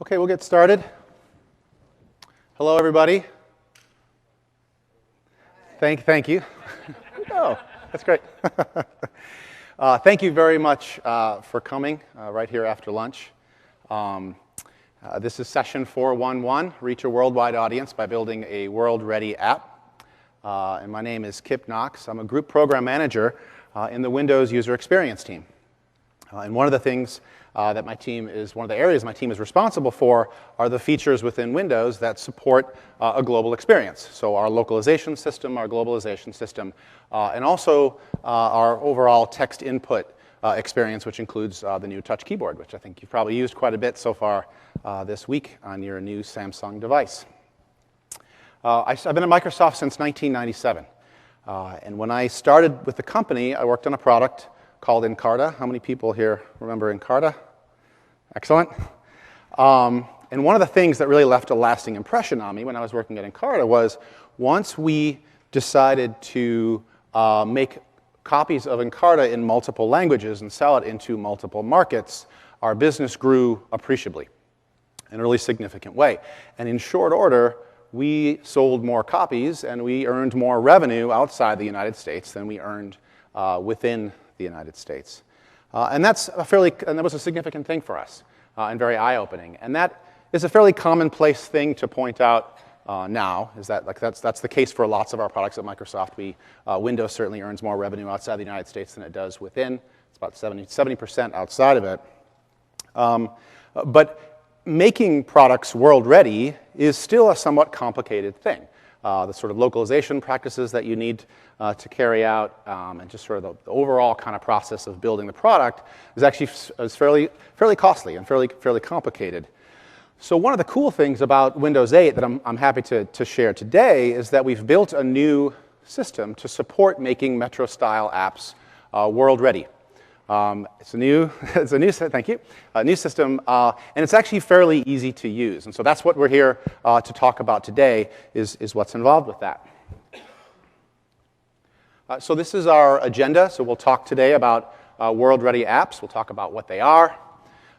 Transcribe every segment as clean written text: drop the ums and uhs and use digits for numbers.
Okay, we'll get started. Hello, everybody. Thank you. Oh, that's great. Thank you very much for coming right here after lunch. This is session 411, Reach a Worldwide Audience by Building a World-Ready App. And my name is Kip Knox. I'm a group program manager in the Windows User Experience team. And one of the things one of the areas my team is responsible for are the features within Windows that support a global experience. So our localization system, our globalization system, and also our overall text input experience, which includes the new touch keyboard, which I think you've probably used quite a bit so far this week on your new Samsung device. I've been at Microsoft since 1997. And when I started with the company, I worked on a product called Encarta. How many people here remember Encarta? Excellent. And one of the things that really left a lasting impression on me when I was working at Encarta was once we decided to make copies of Encarta in multiple languages and sell it into multiple markets, our business grew appreciably in a really significant way. And in short order, we sold more copies and we earned more revenue outside the United States than we earned within the United States. And that was a significant thing for us and very eye-opening. And that is a fairly commonplace thing to point out now, is that that's the case for lots of our products at Microsoft. Windows certainly earns more revenue outside the United States than it does within. It's about 70% outside of it. But making products world-ready is still a somewhat complicated thing. The sort of localization practices that you need to carry out, and just sort of the overall kind of process of building the product is actually fairly costly and fairly complicated. So one of the cool things about Windows 8 that I'm happy to share today is that we've built a new system to support making Metro-style apps world-ready. It's a new system, and it's actually fairly easy to use. And so that's what we're here to talk about today, is what's involved with that. So this is our agenda. So we'll talk today about world-ready apps. We'll talk about what they are,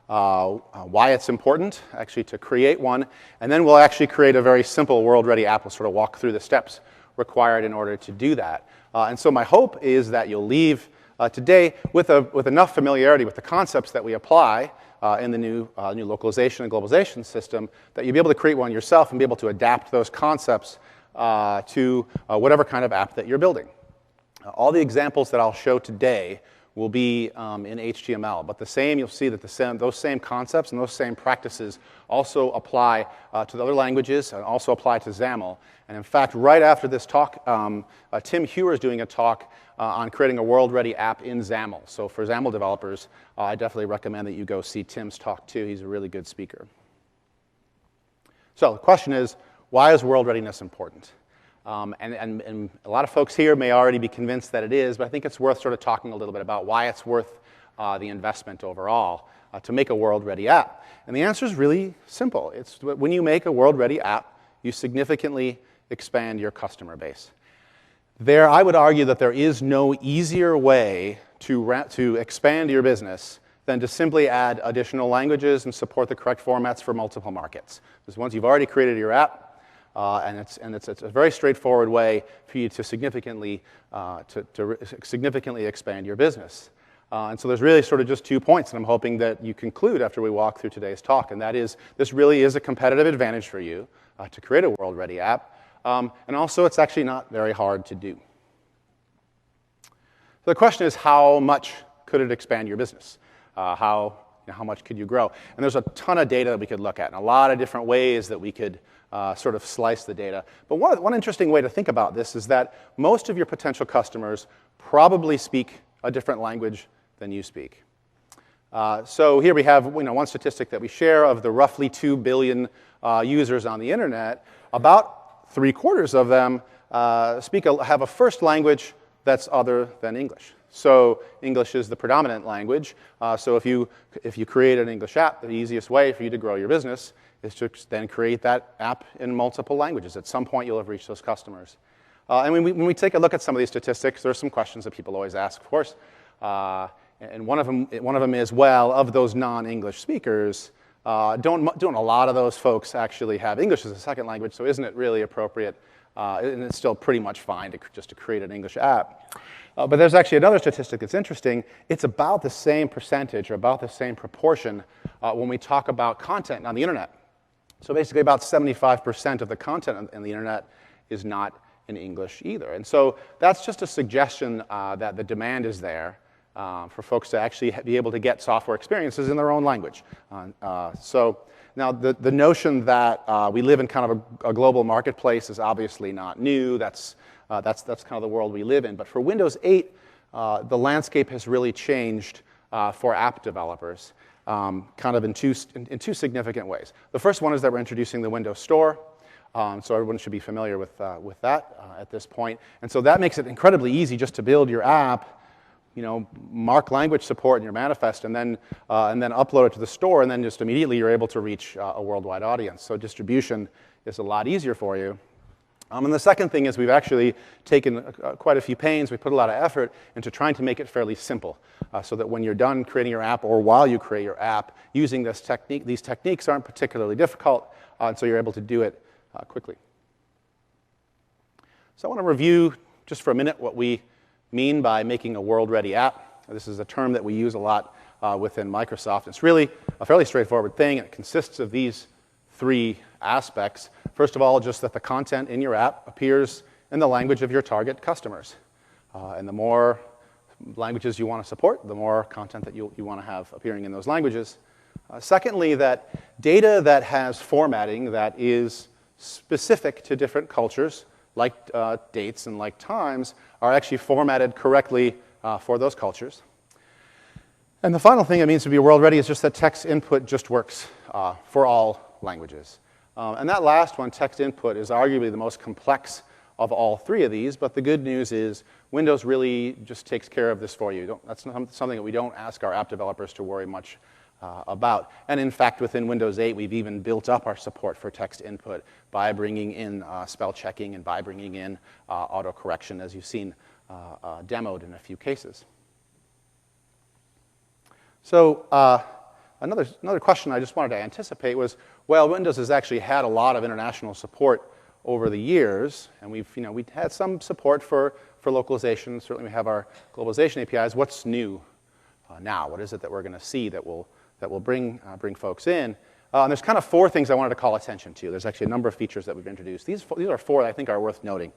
why it's important actually to create one, and then we'll actually create a very simple world-ready app. We'll sort of walk through the steps required in order to do that. And so my hope is that you'll leave today with enough familiarity with the concepts that we apply in the new localization and globalization system that you'll be able to create one yourself and be able to adapt those concepts to whatever kind of app that you're building. All the examples that I'll show today will be in HTML, but you'll see that those same concepts and those same practices also apply to the other languages and also apply to XAML. And in fact, right after this talk, Tim Hewer is doing a talk on creating a world-ready app in XAML. So for XAML developers, I definitely recommend that you go see Tim's talk too. He's a really good speaker. So the question is, why is world readiness important? And a lot of folks here may already be convinced that it is, but I think it's worth sort of talking a little bit about why it's worth the investment overall to make a world-ready app. And the answer is really simple. It's when you make a world-ready app, you significantly expand your customer base. I would argue that there is no easier way to expand your business than to simply add additional languages and support the correct formats for multiple markets. Because once you've already created your app, and it's a very straightforward way for you to significantly expand your business. And so there's really sort of just 2 points that I'm hoping that you conclude after we walk through today's talk, and that is this really is a competitive advantage for you to create a world-ready app. And also, it's actually not very hard to do. So the question is, how much could it expand your business? How much could you grow? And there's a ton of data that we could look at, and a lot of different ways that we could sort of slice the data. But one interesting way to think about this is that most of your potential customers probably speak a different language than you speak. So here we have one statistic that we share of the roughly 2 billion users on the internet. About 3/4 of them have a first language that's other than English. So English is the predominant language. So if you create an English app, the easiest way for you to grow your business is to then create that app in multiple languages. At some point, you'll have reached those customers. And when we take a look at some of these statistics, there are some questions that people always ask, of course. And one of them is, well, of those non-English speakers, Don't a lot of those folks actually have English as a second language, so isn't it really appropriate? And it's still pretty much fine just to create an English app. But there's actually another statistic that's interesting. It's about the same percentage or about the same proportion when we talk about content on the internet. So basically about 75% of the content on the internet is not in English either. And so that's just a suggestion that the demand is there for folks to actually be able to get software experiences in their own language. So now the notion that we live in kind of a global marketplace is obviously not new. That's kind of the world we live in. But for Windows 8, the landscape has really changed for app developers, kind of in two significant ways. The first one is that we're introducing the Windows Store. So everyone should be familiar with that at this point. And so that makes it incredibly easy just to build your app, mark language support in your manifest, and then upload it to the store, and then just immediately you're able to reach a worldwide audience. So distribution is a lot easier for you. And the second thing is we've actually taken quite a few pains. We put a lot of effort into trying to make it fairly simple so that when you're done creating your app or while you create your app, using these techniques aren't particularly difficult, and so you're able to do it quickly. So I want to review just for a minute what we mean by making a world-ready app. This is a term that we use a lot within Microsoft. It's really a fairly straightforward thing. It consists of these three aspects. First of all, just that the content in your app appears in the language of your target customers. And the more languages you want to support, the more content that you want to have appearing in those languages. Secondly, that data that has formatting that is specific to different cultures, like dates and like times, are actually formatted correctly for those cultures. And the final thing it means to be world ready is just that text input just works for all languages. And that last one, text input, is arguably the most complex of all three of these, but the good news is Windows really just takes care of this for you. That's something that we don't ask our app developers to worry much about. And in fact, within Windows 8, we've even built up our support for text input by bringing in spell checking and by bringing in autocorrection, as you've seen demoed in a few cases. So another question I just wanted to anticipate was, well, Windows has actually had a lot of international support over the years, and we've had some support for localization. Certainly we have our globalization APIs. What's new now? What is it that we're going to see that will bring folks in? And there's kind of four things I wanted to call attention to. There's actually a number of features that we've introduced. These are four that I think are worth noting.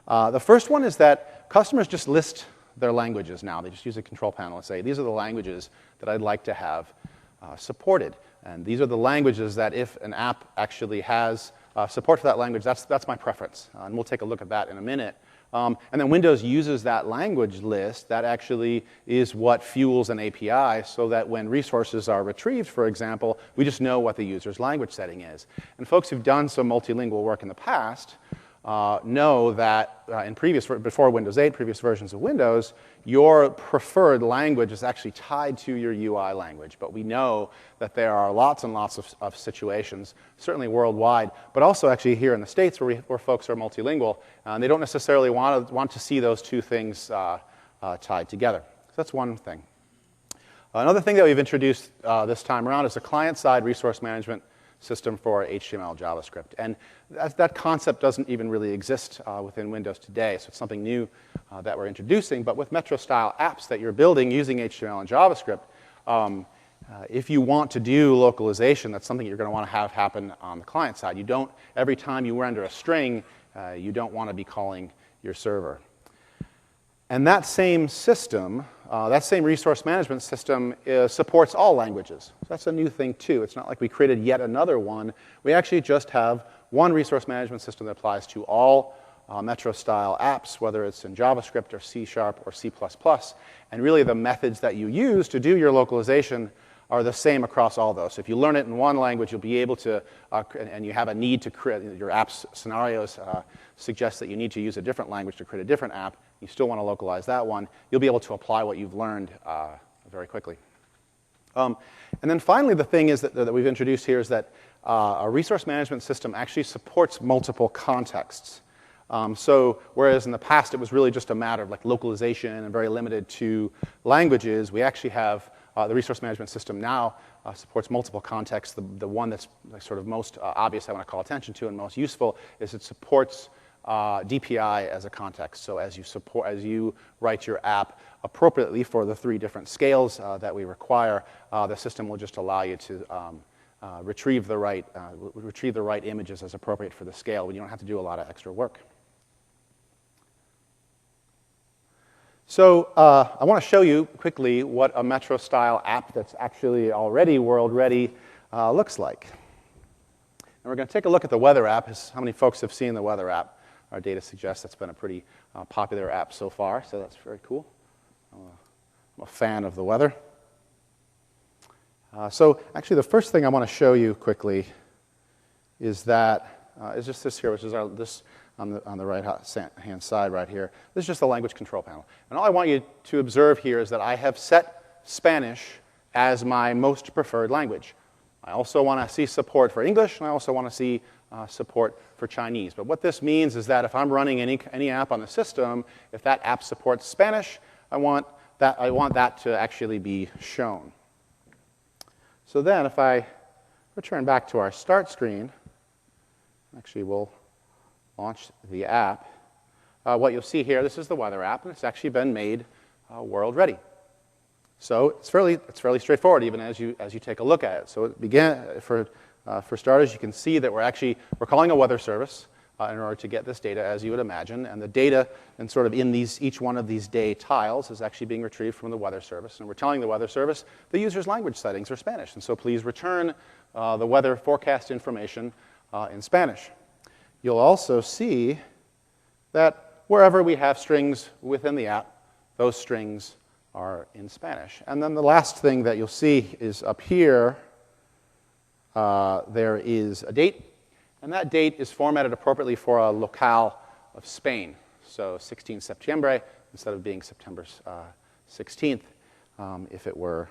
The first one is that customers just list their languages now. They just use a control panel and say, these are the languages that I'd like to have supported. And these are the languages that if an app actually has support for that language, that's my preference. And we'll take a look at that in a minute. And then Windows uses that language list. That actually is what fuels an API so that when resources are retrieved, for example, we just know what the user's language setting is. And folks who've done some multilingual work in the past know that before Windows 8, previous versions of Windows, your preferred language is actually tied to your UI language. But we know that there are lots and lots of situations, certainly worldwide, but also actually here in the States where folks are multilingual, and they don't necessarily want to see those two things tied together. So that's one thing. Another thing that we've introduced this time around is a client-side resource management system for HTML JavaScript. And that concept doesn't even really exist within Windows today, so it's something new that we're introducing. But with Metro-style apps that you're building using HTML and JavaScript, if you want to do localization, that's something you're going to want to have happen on the client side. You don't, every time you render a string, you don't want to be calling your server. And that same system, that same resource management system supports all languages. So that's a new thing, too. It's not like we created yet another one. We actually just have one resource management system that applies to all Metro-style apps, whether it's in JavaScript or C# or C++. And really, the methods that you use to do your localization are the same across all those. So if you learn it in one language, you'll be able to, and you have a need to create, your app's scenarios suggest that you need to use a different language to create a different app. You still want to localize that one. You'll be able to apply what you've learned very quickly. And then finally, the thing is that we've introduced here is that a resource management system actually supports multiple contexts. So whereas in the past it was really just a matter of like localization and very limited to languages, we actually have the resource management system now supports multiple contexts. The one that's sort of most obvious I want to call attention to and most useful is it supports DPI as a context. So as you write your app appropriately for the 3 different scales that we require, the system will just allow you to retrieve the right images as appropriate for the scale when you don't have to do a lot of extra work. So I want to show you quickly what a Metro-style app that's actually already world-ready looks like. And we're going to take a look at the weather app. How many folks have seen the weather app? Our data suggests that's been a pretty popular app so far, so that's very cool. I'm a fan of the weather. So actually, the first thing I want to show you quickly is just this here, which is this on the right-hand side right here. This is just the language control panel. And all I want you to observe here is that I have set Spanish as my most preferred language. I also want to see support for English, and I also want to see support for Chinese. But what this means is that if I'm running any app on the system, if that app supports Spanish, I want that to actually be shown. So then if I return back to our start screen, actually we'll launch the app. What you'll see here, this is the weather app, and it's actually been made world ready. So it's fairly straightforward, even as you take a look at it. So for starters, you can see that we're calling a weather service in order to get this data, as you would imagine, and the data, and sort of in each one of these day tiles, is actually being retrieved from the weather service, and we're telling the weather service the user's language settings are Spanish, and so please return the weather forecast information in Spanish. You'll also see that wherever we have strings within the app, those strings are in Spanish. And then the last thing that you'll see is up here, there is a date, and that date is formatted appropriately for a locale of Spain. So 16 Septiembre instead of being September 16th if it were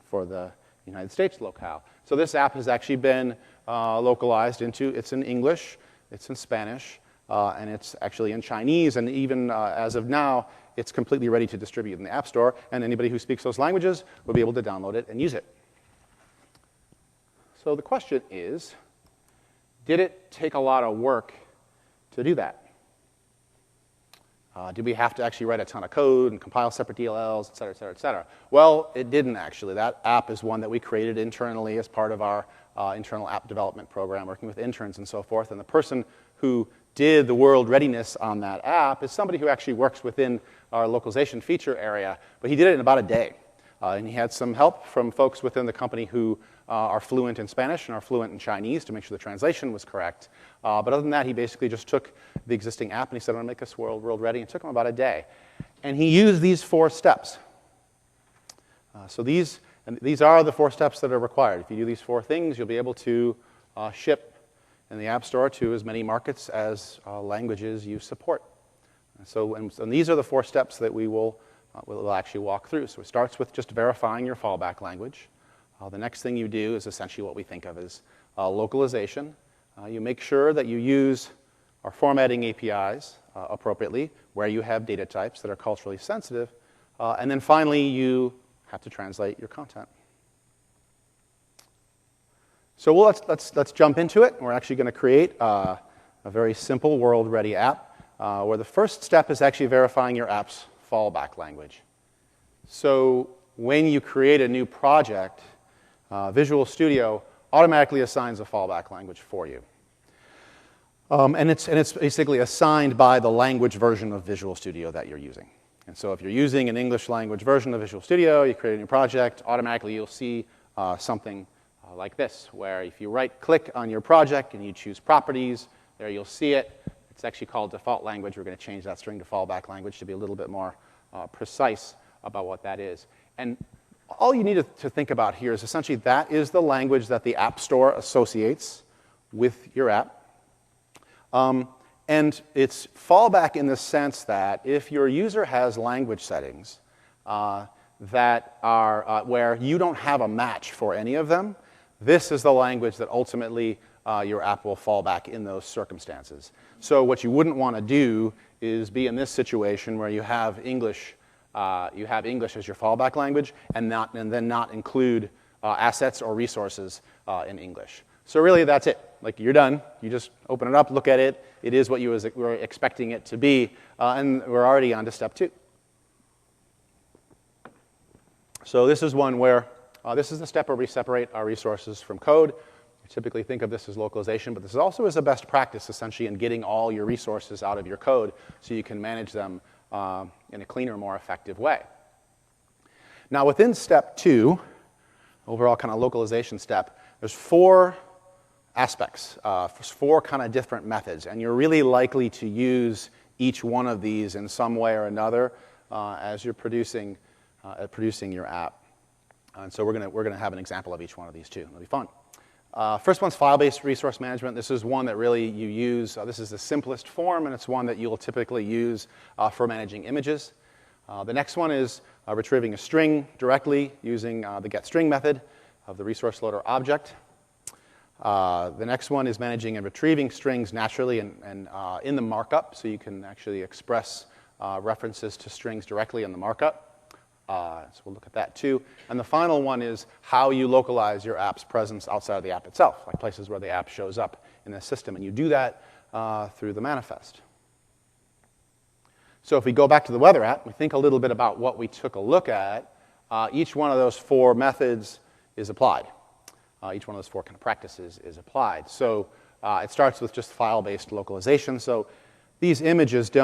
for the United States locale. So this app has actually been localized it's in English, it's in Spanish, and it's actually in Chinese, and even as of now, it's completely ready to distribute in the App Store, and anybody who speaks those languages will be able to download it and use it. So the question is, did it take a lot of work to do that? Did we have to actually write a ton of code and compile separate DLLs, et cetera, et cetera, et cetera? Well, it didn't actually. That app is one that we created internally as part of our internal app development program, working with interns and so forth. And the person who did the world readiness on that app is somebody who actually works within our localization feature area, but he did it in about a day. And he had some help from folks within the company who are fluent in Spanish and are fluent in Chinese to make sure the translation was correct. But other than that, he basically just took the existing app and he said, I want to make this world ready. And it took him about a day. And he used these 4 steps. So these are the 4 steps that are required. If you do these 4 things, you'll be able to ship in the App Store to as many markets as languages you support. And these are the 4 steps that we'll actually walk through. So it starts with just verifying your fallback language. The next thing you do is essentially what we think of as localization. You make sure that you use our formatting APIs appropriately, where you have data types that are culturally sensitive. And then finally, you have to translate your content. So let's jump into it. We're actually going to create a very simple world-ready app, where the first step is actually verifying your app's fallback language. So when you create a new project, Visual Studio automatically assigns a fallback language for you. And it's basically assigned by the language version of Visual Studio that you're using. And so if you're using an English language version of Visual Studio, you create a new project, automatically you'll see something like this, where if you right-click on your project and you choose Properties, there you'll see it. It's actually called default language. We're going to change that string to fallback language to be a little bit more precise about what that is. And all you need to think about here is essentially that is the language that the App Store associates with your app. And it's fallback in the sense that if your user has language settings that are where you don't have a match for any of them, this is the language that ultimately your app will fall back in those circumstances. So what you wouldn't want to do is be in this situation where you have English as your fallback language and then not include assets or resources in English. So really, that's it. Like, you're done. You just open it up, look at it. It is what you were expecting it to be, and we're already on to step 2. So this is one where this is the step where we separate our resources from code. We typically think of this as localization, but this also is a best practice, essentially, in getting all your resources out of your code so you can manage them in a cleaner, more effective way. Now, within step 2, overall kind of localization step, there's 4 aspects, 4 kind of different methods, and you're really likely to use each one of these in some way or another as you're producing your app. And so we're going to have an example of each one of these too. It'll be fun. First one's file-based resource management. This is one that really you use. This is the simplest form, and it's one that you'll typically use for managing images. The next one is retrieving a string directly using the getString method of the resource loader object. The next one is managing and retrieving strings naturally and in the markup, so you can actually express references to strings directly in the markup. So we'll look at that too. And the final one is how you localize your app's presence outside of the app itself, like places where the app shows up in the system. And you do that through the manifest. So if we go back to the weather app, we think a little bit about what we took a look at. Each one of those 4 methods is applied. Each one of those 4 kind of practices is applied. So it starts with just file-based localization. So these images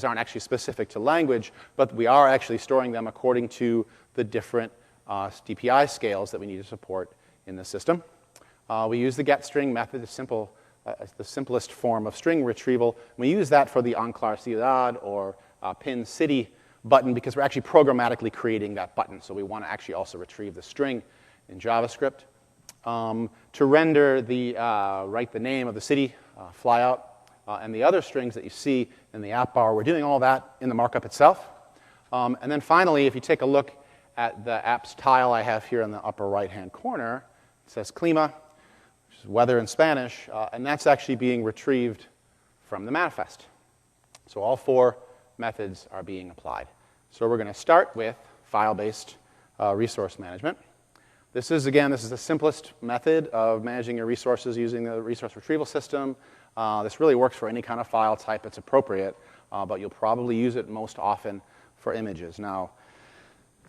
aren't actually specific to language, but we are actually storing them according to the different DPI scales that we need to support in the system. We use the getString method, the simplest form of string retrieval. We use that for the Anclar Ciudad or Pin City button because we're actually programmatically creating that button. So we want to actually also retrieve the string in JavaScript. To render write the name of the city, flyout, and the other strings that you see in the app bar, we're doing all that in the markup itself. And then finally, if you take a look at the apps tile I have here in the upper right-hand corner, it says Clima, which is weather in Spanish, and that's actually being retrieved from the manifest. So all 4 methods are being applied. So we're going to start with file-based resource management. This is the simplest method of managing your resources using the resource retrieval system. This really works for any kind of file type that's appropriate, but you'll probably use it most often for images. Now,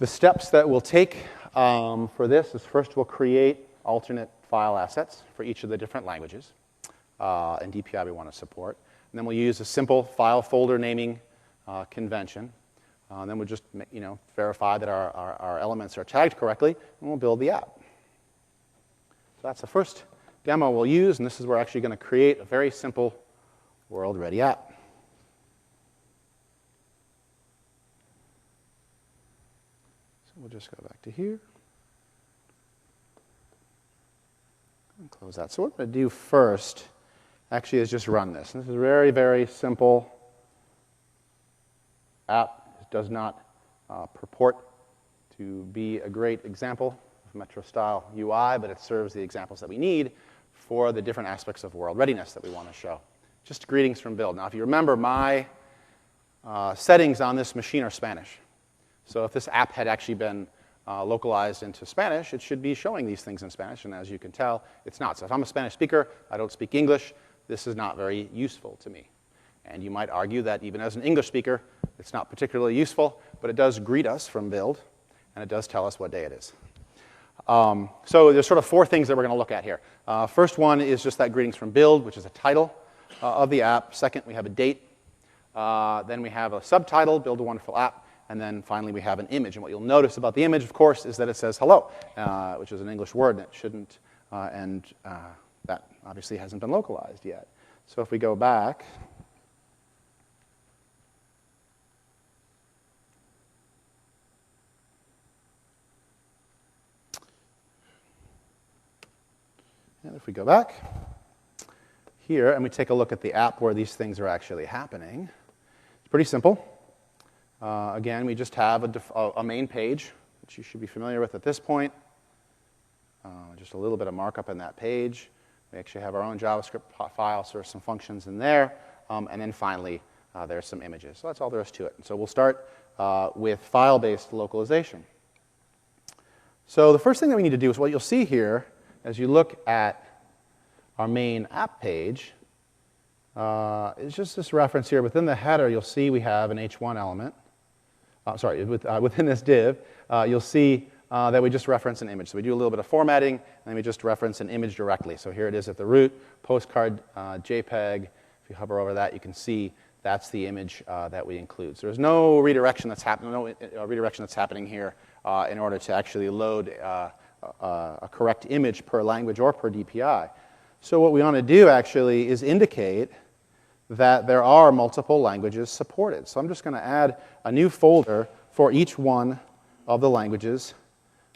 the steps that we'll take for this is first we'll create alternate file assets for each of the different languages and DPI we want to support. And then we'll use a simple file folder naming convention. Then we'll just verify that our elements are tagged correctly, and we'll build the app. So that's the first demo we'll use, and this is where we're actually going to create a very simple world-ready app. So we'll just go back to here and close that. So what we're going to do first actually is just run this. And this is a very, very simple app. It does not purport to be a great example of Metro-style UI, but it serves the examples that we need for the different aspects of world readiness that we want to show. Just greetings from build. Now, if you remember, my settings on this machine are Spanish. So if this app had actually been localized into Spanish, it should be showing these things in Spanish, and as you can tell, it's not. So if I'm a Spanish speaker, I don't speak English, this is not very useful to me. And you might argue that even as an English speaker, it's not particularly useful, but it does greet us from build, and it does tell us what day it is. So there's sort of 4 things that we're going to look at here. First one is just that greetings from build, which is a title of the app. Second, we have a date. Then we have a subtitle, build a wonderful app. And then finally, we have an image. And what you'll notice about the image, of course, is that it says hello, which is an English word, and it shouldn't, and that obviously hasn't been localized yet. So if we go back, and if we go back here and we take a look at the app where these things are actually happening, it's pretty simple. Again, we just have a main page, which you should be familiar with at this point. Just a little bit of markup in that page. We actually have our own JavaScript file, so there's some functions in there. And then finally, there's some images. So that's all there is to it. And so we'll start with file-based localization. So the first thing that we need to do is what you'll see here as you look at our main app page is just this reference here. Within the header, you'll see we have an H1 element. Within this div, you'll see that we just reference an image. So we do a little bit of formatting, and then we just reference an image directly. So here it is at the root, postcard JPEG. If you hover over that, you can see that's the image that we include. So there's no redirection that's happening here in order to actually load a correct image per language or per DPI. So what we want to do actually is indicate that there are multiple languages supported. So I'm just going to add a new folder for each one of the languages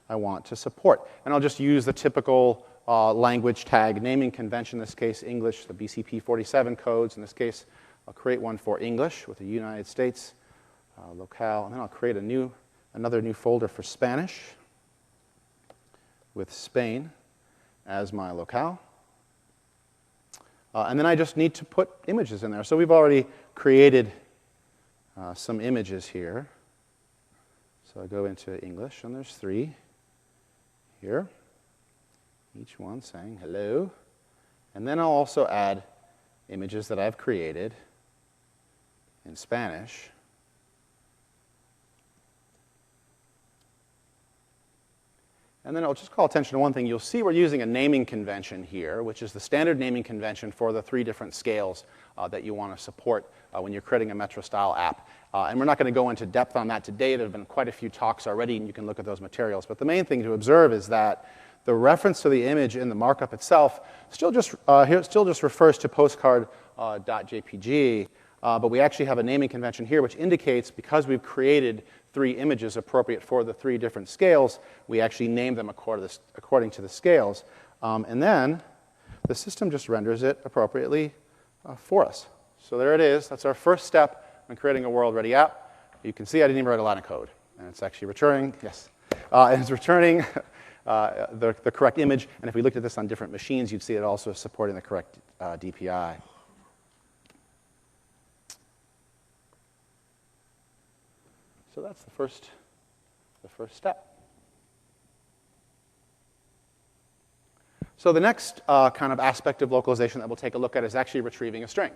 I want to support. And I'll just use the typical language tag naming convention, in this case English, the BCP 47 codes. In this case, I'll create one for English with the United States locale, and then I'll create another new folder for Spanish with Spain as my locale. And then I just need to put images in there. So we've already created some images here. So I go into English, and there's 3 here, each one saying hello. And then I'll also add images that I've created in Spanish. And then I'll just call attention to one thing. You'll see we're using a naming convention here, which is the standard naming convention for the 3 different scales that you want to support when you're creating a Metro-style app. And we're not going to go into depth on that today. There have been quite a few talks already, and you can look at those materials. But the main thing to observe is that the reference to the image in the markup itself still just refers to postcard.jpg. But we actually have a naming convention here which indicates, because we've created 3 images appropriate for the 3 different scales, we actually name them according to the scales. And then the system just renders it appropriately for us. So there it is. That's our first step in creating a world-ready app. You can see I didn't even write a line of code. And it's actually returning, yes. And it's returning the correct image. And if we looked at this on different machines, you'd see it also supporting the correct DPI. So that's the first step. So the next kind of aspect of localization that we'll take a look at is actually retrieving a string.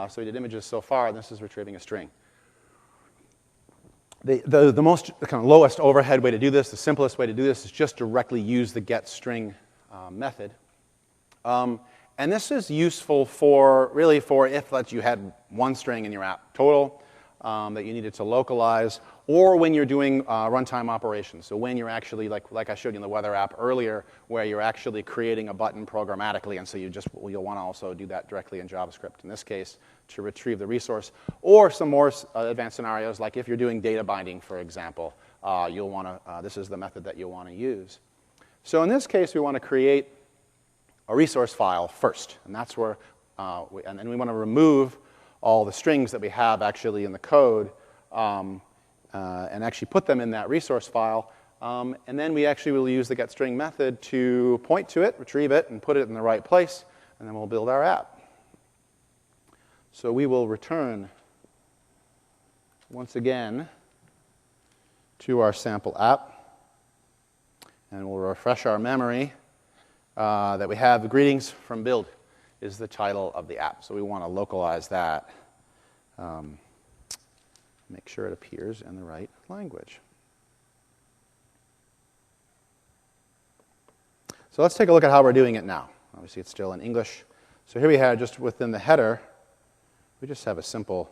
So we did images so far, and this is retrieving a string. The kind of lowest overhead way to do this, the simplest way to do this, is just directly use the getString method. And this is useful for if you had 1 string in your app total that you needed to localize, or when you're doing runtime operations. So when you're actually, like I showed you in the weather app earlier, where you're actually creating a button programmatically, and so you'll want to also do that directly in JavaScript, in this case, to retrieve the resource. Or some more advanced scenarios, like if you're doing data binding, for example, you'll want to, this is the method that you'll want to use. So in this case, we want to create a resource file first, and that's where, and then we want to remove all the strings that we have actually in the code, and actually put them in that resource file. And then we actually will use the getString method to point to it, retrieve it, and put it in the right place, and then we'll build our app. So we will return, once again, to our sample app, and we'll refresh our memory that we have. Greetings from build is the title of the app. So we want to localize that. Make sure it appears in the right language. So let's take a look at how we're doing it now. Obviously, it's still in English. So here we have, just within the header, we just have a simple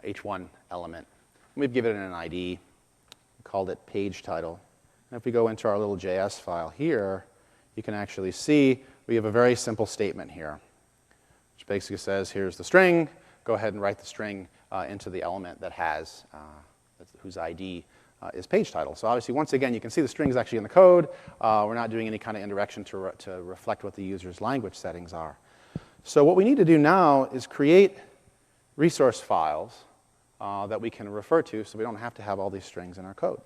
H1 element. We've given it an ID. We called it page title. And if we go into our little JS file here, you can actually see we have a very simple statement here, which basically says, here's the string. Go ahead and write the string into the element that has, whose ID is page title. So obviously, once again, you can see the string is actually in the code. We're not doing any kind of indirection to reflect what the user's language settings are. So what we need to do now is create resource files that we can refer to, so we don't have to have all these strings in our code.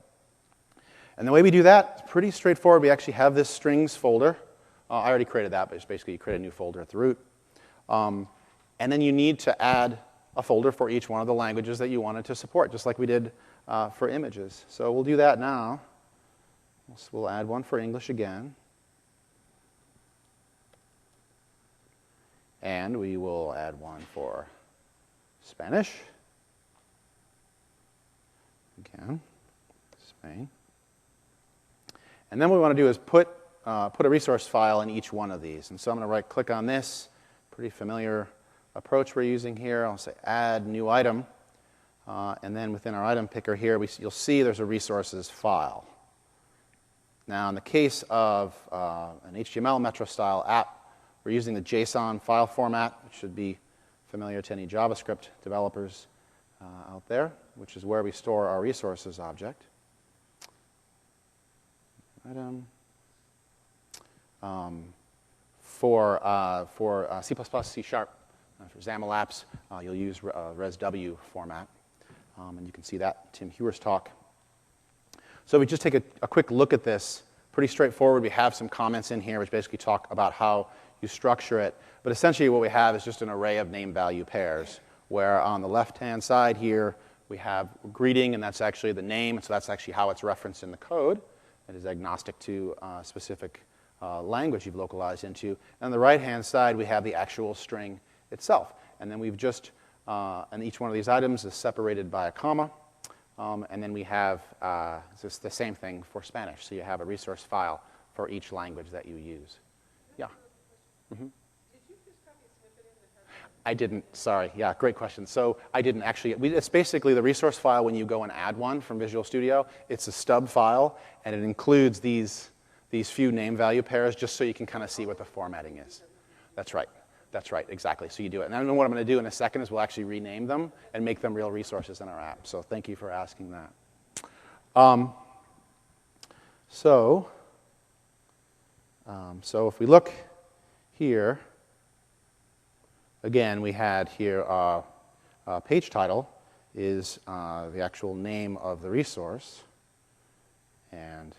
And the way we do that is pretty straightforward. We actually have this strings folder. I already created that, but it's basically you create a new folder at the root. And then you need to add a folder for each one of the languages that you wanted to support, just like we did for images. So we'll do that now. We'll add one for English again. And we will add one for Spanish. Again, Spain. And then what we want to do is put a resource file in each one of these. And so I'm going to right-click on this. Pretty familiar approach we're using here. I'll say Add New Item. And then within our item picker here, you'll see there's a resources file. Now, in the case of an HTML Metro-style app, we're using the JSON file format, which should be familiar to any JavaScript developers out there, which is where we store our resources object. Item. For C++, C#, for XAML apps, you'll use ResW format. And you can see that Tim Hewer's talk. So we just take a quick look at this. Pretty straightforward. We have some comments in here which basically talk about how you structure it. But essentially what we have is just an array of name-value pairs, where on the left-hand side here we have greeting, and that's actually the name. So that's actually how it's referenced in the code. It is agnostic to specific language you've localized into. And on the right-hand side, we have the actual string itself. And then we've just, and each one of these items is separated by a comma. And then we have just the same thing for Spanish. So you have a resource file for each language that you use. Yeah? Mm-hmm. Did you just copy a snippet in that has... I didn't. Sorry. Yeah, great question. So I didn't actually. It's basically the resource file when you go and add one from Visual Studio. It's a stub file, and it includes these few name value pairs just so you can kind of see what the formatting is. That's right. That's right, exactly. So you do it. And then what I'm going to do in a second is we'll actually rename them and make them real resources in our app. So thank you for asking that. So if we look here, again, we had here page title is the actual name of the resource. And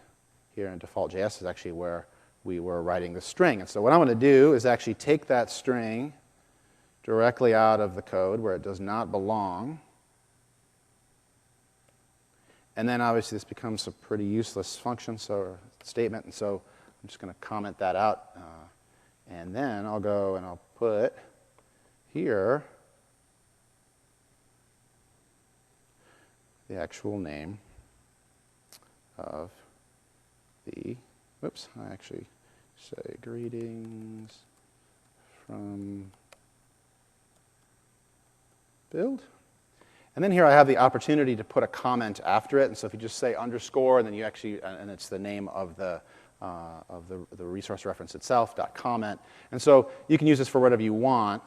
here in default.js is actually where we were writing the string. And so what I'm going to do is actually take that string directly out of the code where it does not belong. And then obviously this becomes a pretty useless function, so statement. And so I'm just going to comment that out. And then I'll go and I'll put here the actual name of the, whoops, I actually say greetings from build. And then here I have the opportunity to put a comment after it. And so if you just say underscore, and then you actually, and it's the name of the resource reference itself, .comment. And so you can use this for whatever you want,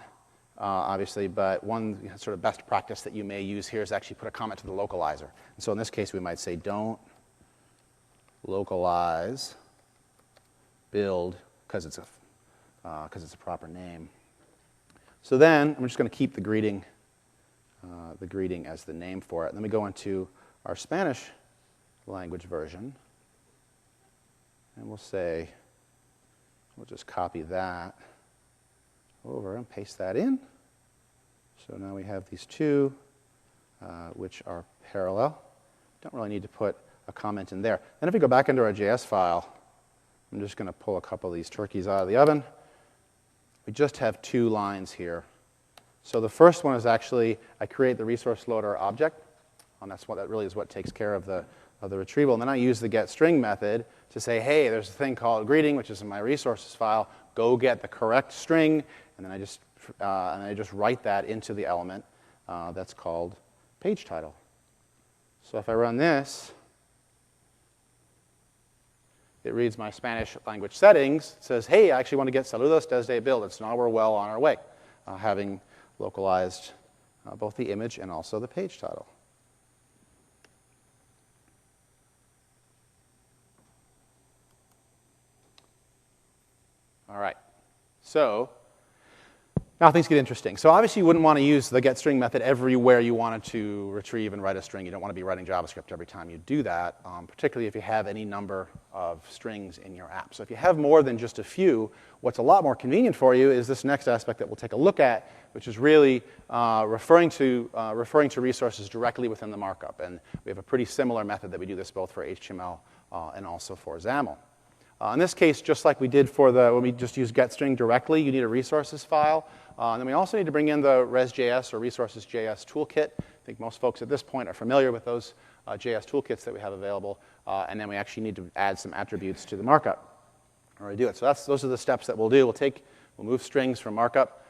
obviously, but one sort of best practice that you may use here is actually put a comment to the localizer. And so in this case, we might say don't localize build because it's a proper name. So then I'm just going to keep the greeting as the name for it. And then we go into our Spanish language version, and we'll say we'll just copy that over and paste that in. So now we have these two, which are parallel. Don't really need to put a comment in there. Then if we go back into our JS file, I'm just going to pull a couple of these turkeys out of the oven. We just have two lines here. So the first one is actually I create the resource loader object, and that really is what takes care of the retrieval. And then I use the getString method to say, hey, there's a thing called greeting, which is in my resources file. Go get the correct string, and then I just write that into the element that's called page title. So if I run this, it reads my Spanish language settings. It says, hey, I actually want to get saludos desde build. It's now we're well on our way, having localized both the image and also the page title. All right. So now things get interesting. So obviously you wouldn't want to use the getString method everywhere you wanted to retrieve and write a string. You don't want to be writing JavaScript every time you do that, particularly if you have any number of strings in your app. So if you have more than just a few, what's a lot more convenient for you is this next aspect that we'll take a look at, which is really referring to resources directly within the markup. And we have a pretty similar method that we do this both for HTML and also for XAML. In this case, just like we did for when we just used getString directly, you need a resources file. And then we also need to bring in the res.js or resources.js toolkit. I think most folks at this point are familiar with those JS toolkits that we have available. And then we actually need to add some attributes to the markup or do it. So those are the steps that we'll do. We'll move strings from markup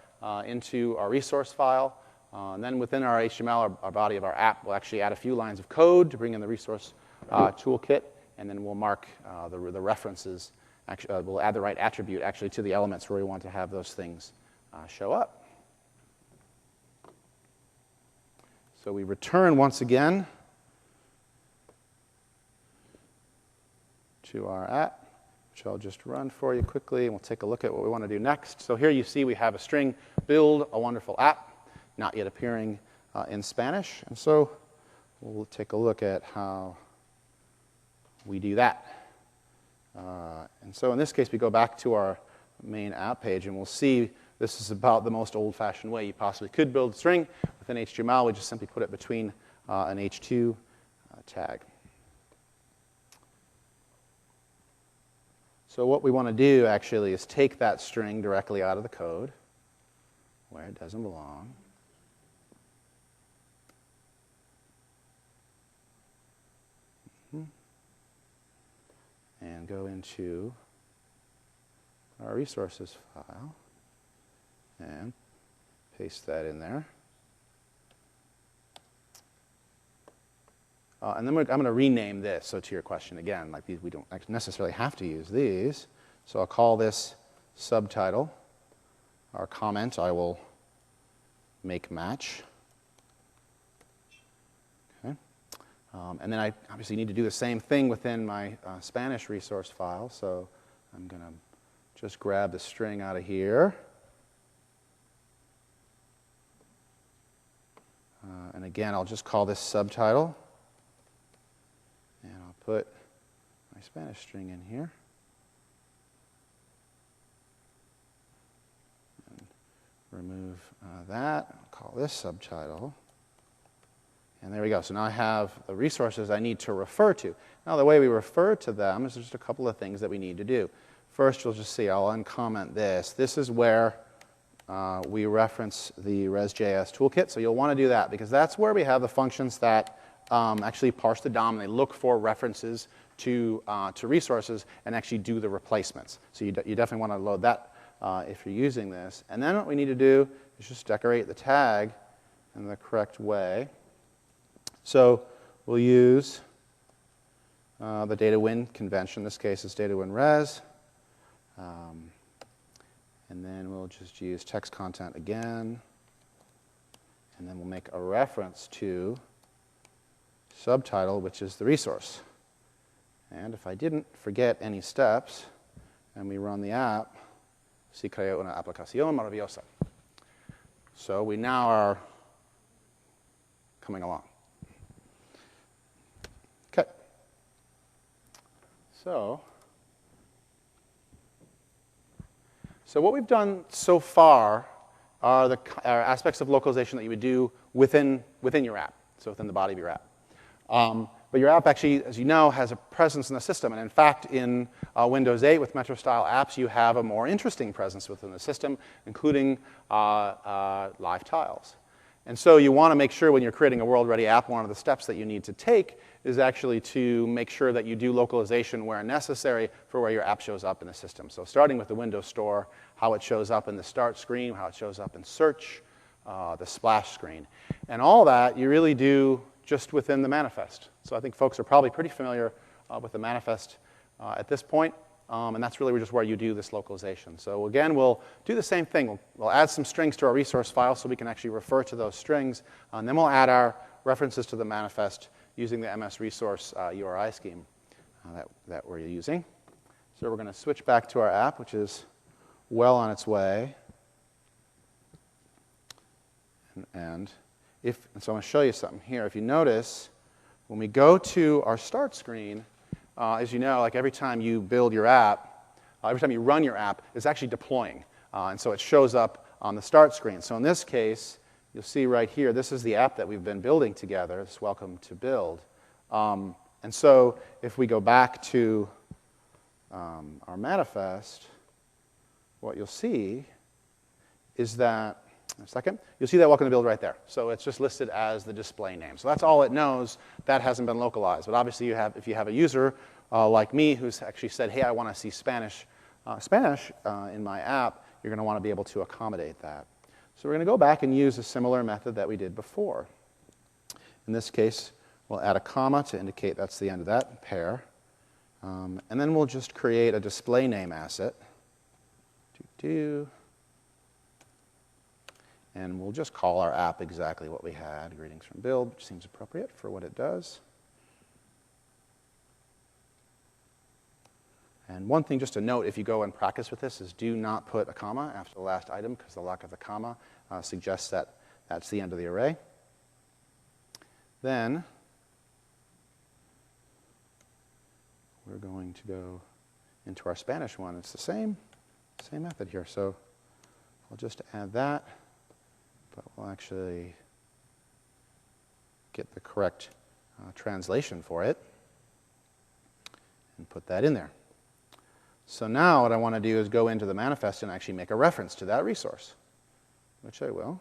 into our resource file. And then within our HTML, our body of our app, we'll actually add a few lines of code to bring in the resource toolkit. And then we'll mark the references. Actually, we'll add the right attribute actually to the elements where we want to have those things show up. So we return once again to our app, which I'll just run for you quickly, and we'll take a look at what we want to do next. So here you see we have a string, build a wonderful app, not yet appearing in Spanish. And so we'll take a look at how we do that. And so in this case, we go back to our main app page, and we'll see this is about the most old-fashioned way you possibly could build a string. Within HTML, we just simply put it between an h2 tag. So what we want to do, actually, is take that string directly out of the code where it doesn't belong. And go into our resources file and paste that in there. And then I'm going to rename this. So to your question again, like these, we don't necessarily have to use these. So I'll call this subtitle. Our comment I will make match. Okay. And then I obviously need to do the same thing within my Spanish resource file. So I'm going to just grab the string out of here. And again, I'll just call this subtitle. And I'll put my Spanish string in here. And remove that. I'll call this subtitle. And there we go. So now I have the resources I need to refer to. Now the way we refer to them is just a couple of things that we need to do. First, you'll just see, I'll uncomment this. This is where we reference the res.js toolkit. So you'll want to do that because that's where we have the functions that actually parse the DOM. And they look for references to resources and actually do the replacements. So you definitely want to load that if you're using this. And then what we need to do is just decorate the tag in the correct way. So we'll use the data win convention. In this case, it's data win res. And then we'll just use text content again. And then we'll make a reference to subtitle, which is the resource. And if I didn't forget any steps, and we run the app, si creo una aplicación maravillosa. So we now are coming along. Okay. So what we've done so far are aspects of localization that you would do within your app, so within the body of your app. But your app actually, as you know, has a presence in the system. And in fact, in Windows 8 with Metro-style apps, you have a more interesting presence within the system, including live tiles. And so you want to make sure when you're creating a world-ready app, one of the steps that you need to take is actually to make sure that you do localization where necessary for where your app shows up in the system. So starting with the Windows Store, how it shows up in the Start screen, how it shows up in Search, the Splash screen. And all that you really do just within the manifest. So I think folks are probably pretty familiar with the manifest at this point. And that's really just where you do this localization. So again, we'll do the same thing. We'll add some strings to our resource file so we can actually refer to those strings. And then we'll add our references to the manifest using the MS Resource URI scheme that we're using. So we're going to switch back to our app, which is well on its way. And so I'm going to show you something here. If you notice, when we go to our start screen, as you know, like every time you build your app, every time you run your app, it's actually deploying. And so it shows up on the start screen. So in this case, you'll see right here, this is the app that we've been building together. It's welcome to build. And And so if we go back to our manifest, what you'll see is that, a second, you'll see that welcome to build right there. So it's just listed as the display name. So that's all it knows. That hasn't been localized. But obviously, if you have a user like me who's actually said, hey, I want to see Spanish in my app, you're going to want to be able to accommodate that. So we're going to go back and use a similar method that we did before. In this case, we'll add a comma to indicate that's the end of that pair. And then we'll just create a display name asset. And we'll just call our app exactly what we had, greetings from build, which seems appropriate for what it does. And one thing just to note, if you go and practice with this, is do not put a comma after the last item, because the lack of the comma suggests that that's the end of the array. Then we're going to go into our Spanish one. It's the same method here. So I'll just add that, but we'll actually get the correct translation for it and put that in there. So now what I want to do is go into the manifest and actually make a reference to that resource, which I will.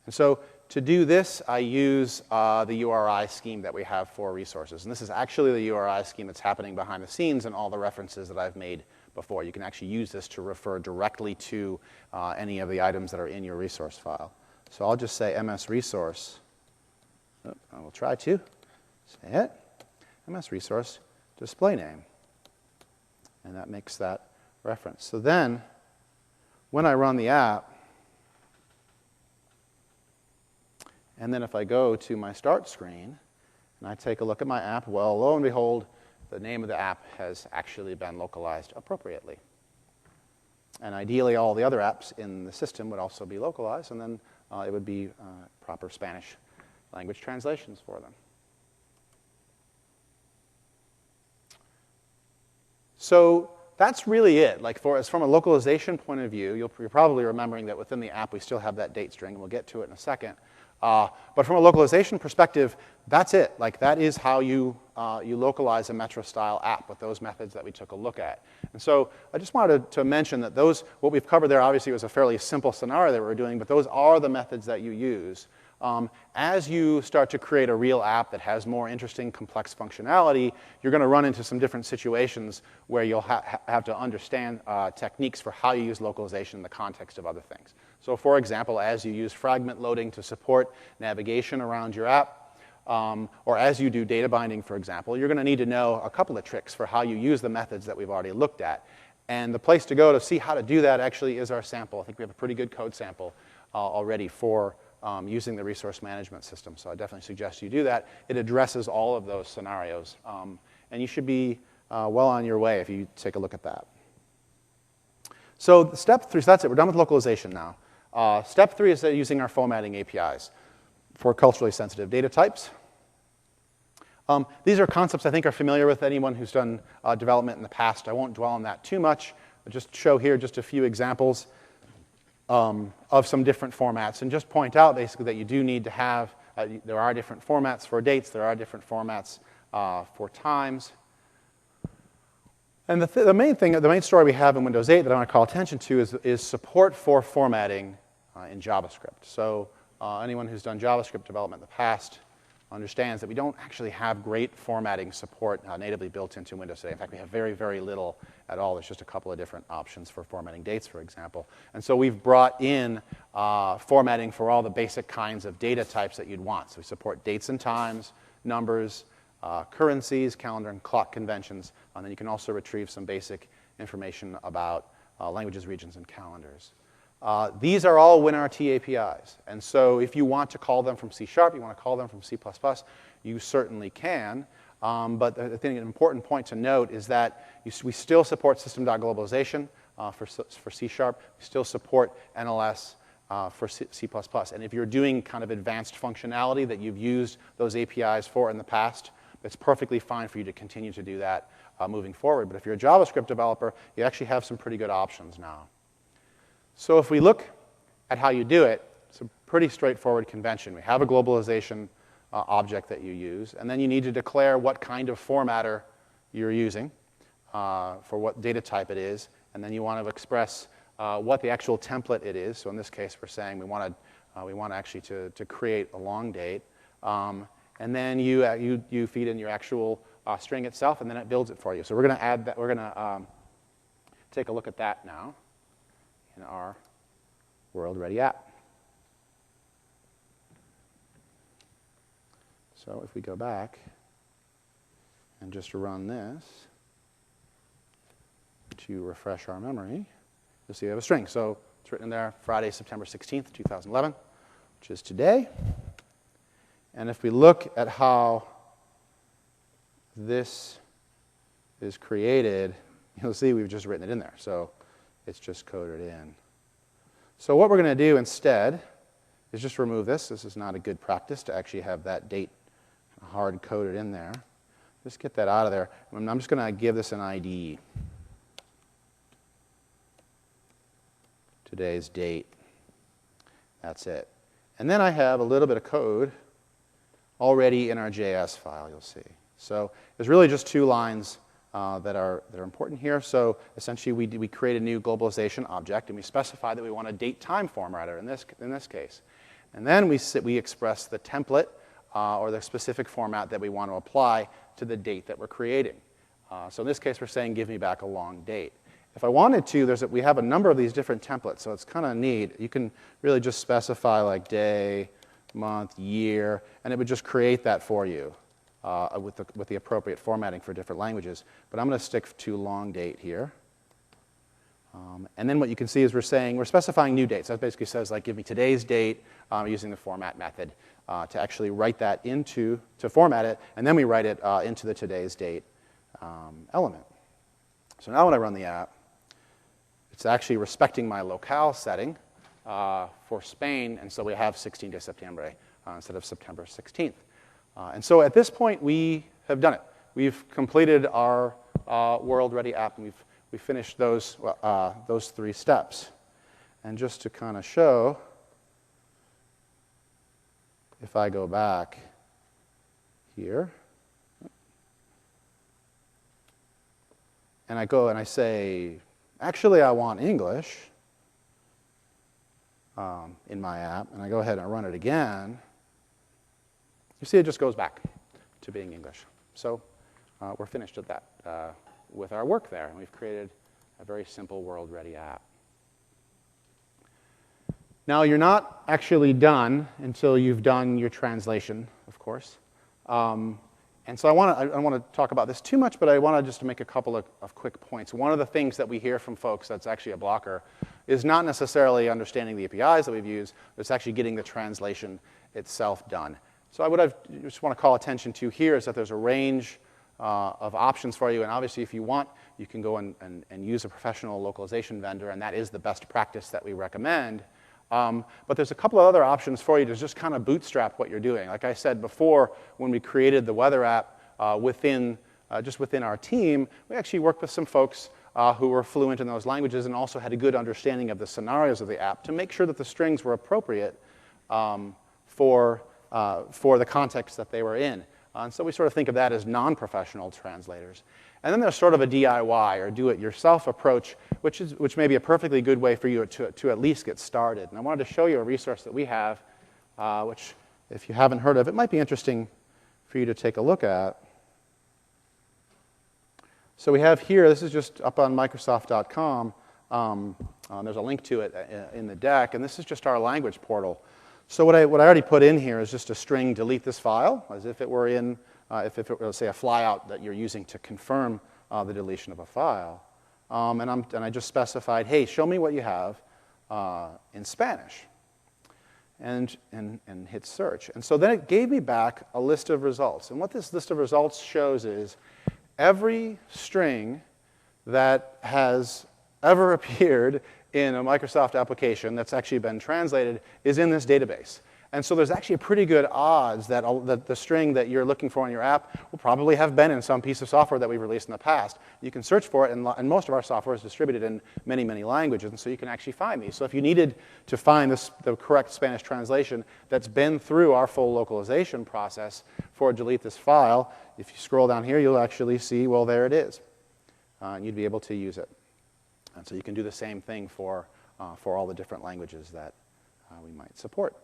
And so to do this, I use the URI scheme that we have for resources. And this is actually the URI scheme that's happening behind the scenes in all the references that I've made before. You can actually use this to refer directly to any of the items that are in your resource file. So I'll just say MS resource. I will try to say it. MS resource display name. And that makes that reference. So then, when I run the app, and then if I go to my start screen, and I take a look at my app, well, lo and behold, the name of the app has actually been localized appropriately. And ideally, all the other apps in the system would also be localized, and then it would be proper Spanish language translations for them. So that's really it. Like from a localization point of view, you're probably remembering that within the app we still have that date string, and we'll get to it in a second. But from a localization perspective, that's it. Like that is how you localize a Metro-style app with those methods that we took a look at. And so I just wanted to mention that what we've covered there obviously was a fairly simple scenario that we're doing, but those are the methods that you use. As you start to create a real app that has more interesting, complex functionality, you're going to run into some different situations where you'll have to understand techniques for how you use localization in the context of other things. So for example, as you use fragment loading to support navigation around your app, or as you do data binding, for example, you're going to need to know a couple of tricks for how you use the methods that we've already looked at. And the place to go to see how to do that actually is our sample. I think we have a pretty good code sample already for using the resource management system. So I definitely suggest you do that. It addresses all of those scenarios. And you should be well on your way if you take a look at that. So step 3, so that's it. We're done with localization now. Step 3 is using our formatting APIs for culturally sensitive data types. These are concepts I think are familiar with anyone who's done development in the past. I won't dwell on that too much. I'll just show here just a few examples of some different formats, and just point out basically that you do need to have, there are different formats for dates, there are different formats for times. And the main story we have in Windows 8 that I want to call attention to is support for formatting in JavaScript. So anyone who's done JavaScript development in the past understands that we don't actually have great formatting support natively built into Windows today. In fact, we have very, very little at all. There's just a couple of different options for formatting dates, for example. And so we've brought in formatting for all the basic kinds of data types that you'd want. So we support dates and times, numbers, currencies, calendar and clock conventions. And then you can also retrieve some basic information about languages, regions, and calendars. These are all WinRT APIs. And so if you want to call them from C#, you want to call them from C++, you certainly can. But I think an important point to note is that we still support system.globalization for C#. We still support NLS for C++. And if you're doing kind of advanced functionality that you've used those APIs for in the past, it's perfectly fine for you to continue to do that moving forward. But if you're a JavaScript developer, you actually have some pretty good options now. So if we look at how you do it, it's a pretty straightforward convention. We have a globalization object that you use. And then you need to declare what kind of formatter you're using for what data type it is. And then you want to express what the actual template it is. So in this case, we're saying we want actually to create a long date. And then you feed in your actual string itself, and then it builds it for you. So we're going to add that. We're going to take a look at that now in our World Ready app. So if we go back and just run this to refresh our memory, you'll see we have a string. So it's written in there, Friday, September 16th, 2011, which is today. And if we look at how this is created, you'll see we've just written it in there. So it's just coded in. So what we're going to do instead is just remove this. This is not a good practice to actually have that date hard-coded in there. Just get that out of there. I'm just going to give this an ID. Today's date. That's it. And then I have a little bit of code already in our JS file, you'll see. So there's really just 2 lines that are important here. So essentially, we create a new globalization object, and we specify that we want a date-time formatter in this case. And then we express the template or the specific format that we want to apply to the date that we're creating. So in this case, we're saying, give me back a long date. If I wanted to, we have a number of these different templates, so it's kind of neat. You can really just specify like day, month, year, and it would just create that for you with the appropriate formatting for different languages. But I'm going to stick to long date here. And then what you can see is we're specifying new dates. That basically says, like, give me today's date using the format method to actually write that to format it, and then we write it into the today's date element. So now when I run the app, it's actually respecting my locale setting for Spain, and so we have 16 de Septiembre instead of September 16th. And so at this point, we have done it. We've completed our World Ready app, and we've finished those 3 steps. And just to kind of show, if I go back here, and I go and I say, actually, I want English in my app, and I go ahead and run it again, you see it just goes back to being English. So we're finished with that, with our work there, and we've created a very simple World Ready app. Now, you're not actually done until you've done your translation, of course. And so I don't want to talk about this too much, but I want to just make a couple of quick points. One of the things that we hear from folks that's actually a blocker is not necessarily understanding the APIs that we've used, but it's actually getting the translation itself done. So what I just want to call attention to here is that there's a range of options for you, and obviously if you want, you can go and use a professional localization vendor, and that is the best practice that we recommend. But there's a couple of other options for you to just kind of bootstrap what you're doing. Like I said before, when we created the weather app within our team, we actually worked with some folks who were fluent in those languages and also had a good understanding of the scenarios of the app to make sure that the strings were appropriate for the context that they were in. And so we sort of think of that as non-professional translators. And then there's sort of a DIY or do-it-yourself approach, which may be a perfectly good way for you to at least get started. And I wanted to show you a resource that we have, which, if you haven't heard of, it might be interesting for you to take a look at. So we have here, this is just up on Microsoft.com. There's a link to it in the deck, and this is just our language portal. So what I already put in here is just a string delete this file, as if it were in, if it were, say, a flyout that you're using to confirm the deletion of a file. And I just specified, hey, show me what you have in Spanish, and hit search. And so then it gave me back a list of results. And what this list of results shows is every string that has ever appeared in a Microsoft application that's actually been translated is in this database. And so there's actually a pretty good odds that, that the string that you're looking for in your app will probably have been in some piece of software that we've released in the past. You can search for it, and most of our software is distributed in many, many languages, and so you can actually find these. So if you needed to find the correct Spanish translation that's been through our full localization process for delete this file, if you scroll down here, you'll actually see, well, there it is. And you'd be able to use it. And so you can do the same thing for all the different languages that we might support.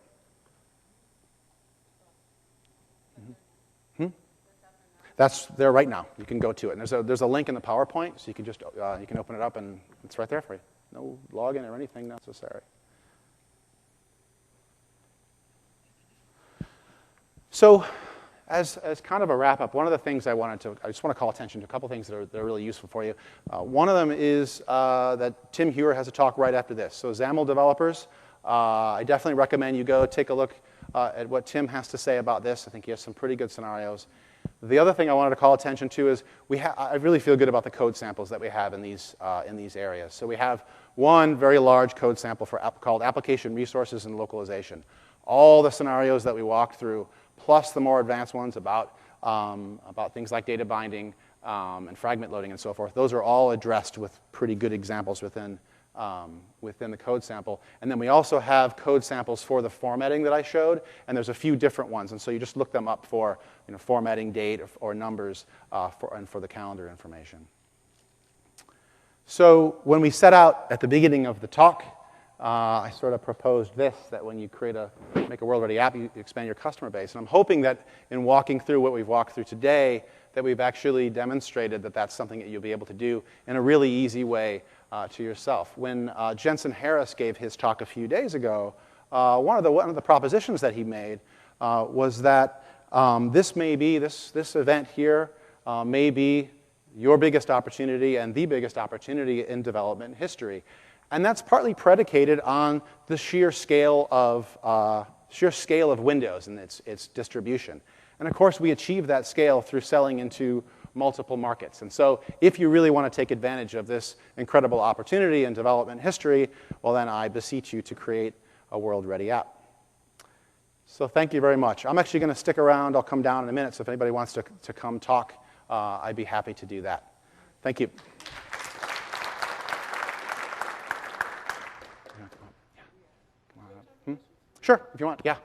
That's there right now. You can go to it. And there's a link in the PowerPoint, so you can just you can open it up, and it's right there for you. No login or anything necessary. So as kind of a wrap-up, one of the things I just want to call attention to a couple things that are really useful for you. One of them is that Tim Hewer has a talk right after this. So XAML developers, I definitely recommend you go take a look at what Tim has to say about this. I think he has some pretty good scenarios. The other thing I wanted to call attention to is I really feel good about the code samples that we have in these areas. So we have one very large code sample called Application Resources and Localization. All the scenarios that we walked through, plus the more advanced ones about things like data binding and fragment loading and so forth, those are all addressed with pretty good examples within the code sample. And then we also have code samples for the formatting that I showed, and there's a few different ones. And so you just look them up for formatting date or numbers and for the calendar information. So when we set out at the beginning of the talk, I sort of proposed this, that when you make a world-ready app, you expand your customer base. And I'm hoping that in walking through what we've walked through today, that we've actually demonstrated that that's something that you'll be able to do in a really easy way to yourself. When Jensen Harris gave his talk a few days ago, one of the propositions that he made was that this event here may be your biggest opportunity and the biggest opportunity in development history. And that's partly predicated on the sheer scale of Windows and its distribution. And of course, we achieve that scale through selling into multiple markets. And so if you really want to take advantage of this incredible opportunity in development history, well, then I beseech you to create a world-ready app. So thank you very much. I'm actually going to stick around. I'll come down in a minute, so if anybody wants to come talk, I'd be happy to do that. Thank you. Sure, if you want, yeah.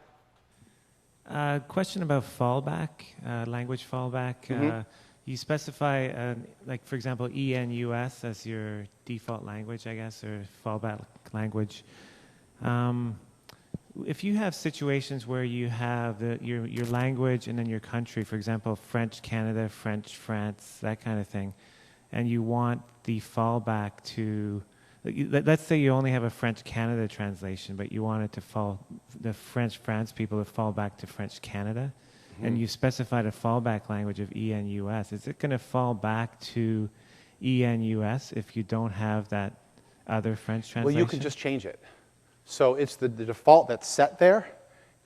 Question about fallback, language fallback. You specify, like for example, ENUS as your default language, I guess, or fallback language. If you have situations where you have your language and then your country, for example, French Canada, French France, that kind of thing, and you want the fallback to, let's say you only have a French Canada translation, but you want it to the French France people to fall back to French Canada, and you specified a fallback language of ENUS. Is it going to fall back to ENUS if you don't have that other French translation? Well, you can just change it. So it's the default that's set there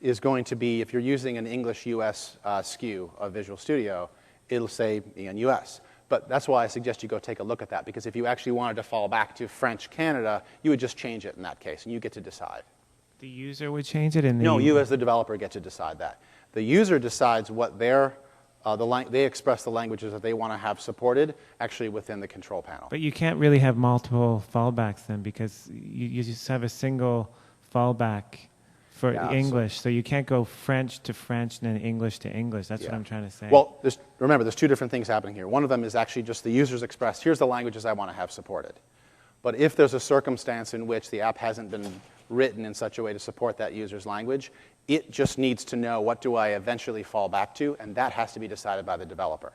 is going to be, if you're using an English US SKU of Visual Studio, it'll say ENUS. But that's why I suggest you go take a look at that, because if you actually wanted to fall back to French Canada, you would just change it in that case, and you get to decide. The user would change it? No, you as the developer get to decide that. The user decides what they express the languages that they want to have supported actually within the control panel. But you can't really have multiple fallbacks then, because you just have a single fallback for English. So you can't go French to French and then English to English. That's what I'm trying to say. Well, remember, there's two different things happening here. One of them is actually just the users express, here's the languages I want to have supported. But if there's a circumstance in which the app hasn't been written in such a way to support that user's language, it just needs to know what do I eventually fall back to, and that has to be decided by the developer.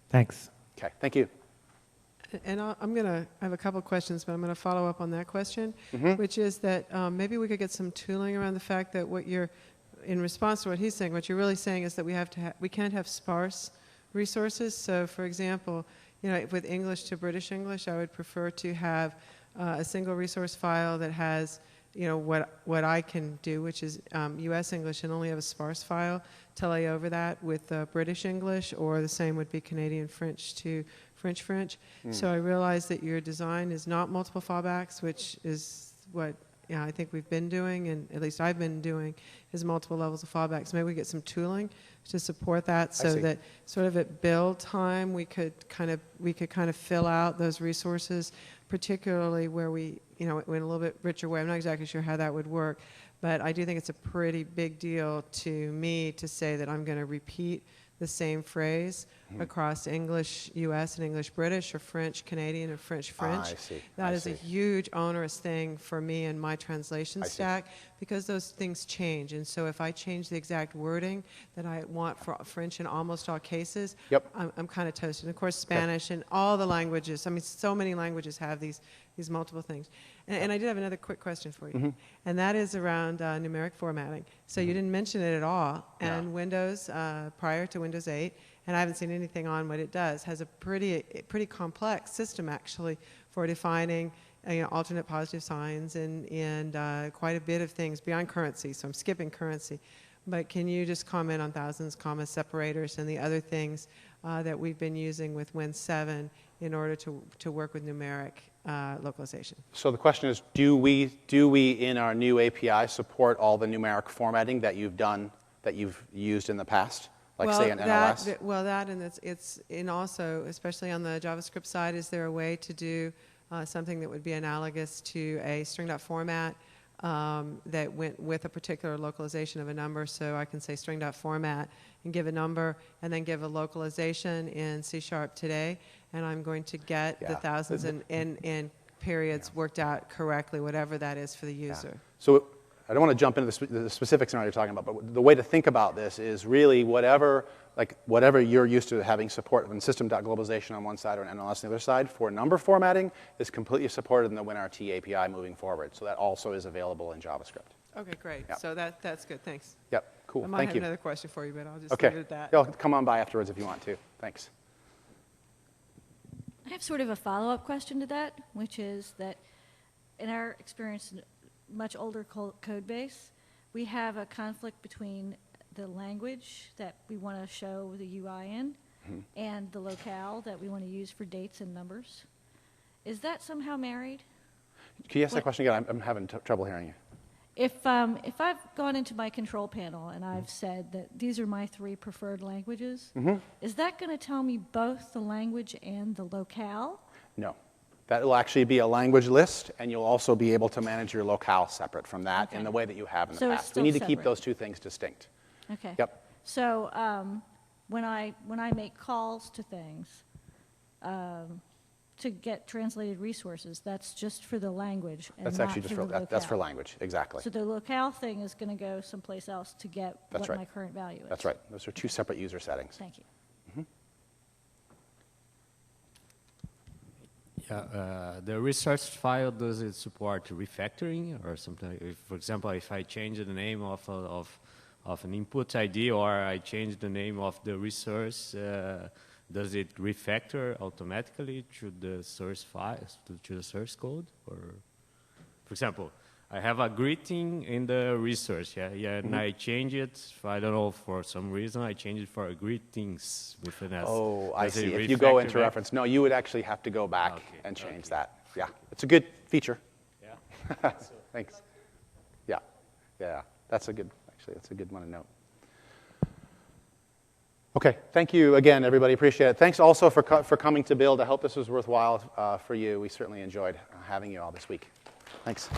Thanks. Okay, thank you. And I have a couple of questions, but I'm going to follow up on that question, which is that maybe we could get some tooling around the fact that in response to what he's saying, what you're really saying is that we can't have sparse resources. So, for example, with English to British English, I would prefer to have a single resource file that has what I can do, which is U.S. English, and only have a sparse file to lay over that with British English, or the same would be Canadian French to French. So I realize that your design is not multiple fallbacks, which is what yeah, I think we've been doing, and at least I've been doing, is multiple levels of fallback. So maybe we get some tooling to support that, so see. that sort of at build time we could kind of fill out those resources, particularly where we, in a little bit richer way. I'm not exactly sure how that would work, but I do think it's a pretty big deal to me to say that I'm going to repeat the same phrase across English US and English British, or French Canadian and French French. I see. That I is a see. huge onerous thing for me and my translation I see. stack, because those things change. And so if I change the exact wording that I want for French in almost all cases, Yep. I'm kind of toasted. And of course, Spanish and all the languages. I mean, so many languages have these multiple things. And I did have another quick question for you, and that is around numeric formatting. So you didn't mention it at all. Yeah. And Windows, prior to Windows 8, and I haven't seen anything on what it does, has a pretty complex system actually for defining alternate positive signs and quite a bit of things beyond currency. So I'm skipping currency. But can you just comment on thousands, comma, separators, and the other things that we've been using with Win7 in order to work with numeric localization? So the question is, do we in our new API support all the numeric formatting that you've used in the past, like say in NLS? That and it's in also, especially on the JavaScript side, is there a way to do something that would be analogous to a string.format that went with a particular localization of a number? So I can say string.format and give a number and then give a localization in C# today, and I'm going to get the thousands and periods worked out correctly, whatever that is for the user. Yeah. So I don't want to jump into the specifics now you're talking about, but the way to think about this is really whatever you're used to having support in system.globalization on one side or an NLS on the other side for number formatting is completely supported in the WinRT API moving forward. So that also is available in JavaScript. Okay, great. Yeah. So that's good. Thanks. Yep, cool. I might Thank have you. another question for you, but I'll just Okay. leave it at that. You'll come on by afterwards if you want to. Thanks. I have sort of a follow-up question to that, which is that in our experience, in much older code base, we have a conflict between the language that we want to show the UI in and the locale that we want to use for dates and numbers. Is that somehow married? Can you ask that question again? I'm having trouble hearing you. If I've gone into my control panel and I've said that these are my 3 preferred languages, is that going to tell me both the language and the locale? No. That will actually be a language list, and you'll also be able to manage your locale separate from that in the way that you have in the So it's past. We need to still keep separate. those two things distinct. Okay. Yep. So when I make calls to things to get translated resources, that's just for the language and That's not actually just for for the that's for locale. language, exactly. So the locale thing is going to go someplace else to get That's what right. my current value is. That's right. Those are two separate user settings. Thank you. Yeah, the research file, does it support refactoring or something? If, for example, if I change the name of an input ID or I change the name of the resource, does it refactor automatically to the source file, to the source code? Or, for example, I have a greeting in the resource, and I change it. I don't know, for some reason, I change it for greetings with an S. Oh, I Does it see. If you go refactor into back? reference, no, you would actually have to go back Okay, and change okay. that. Yeah, it's a good feature. Yeah. Thanks. Yeah, yeah, that's a good one to note. Okay, thank you again, everybody. Appreciate it. Thanks also for coming to Build. I hope this was worthwhile for you. We certainly enjoyed having you all this week. Thanks.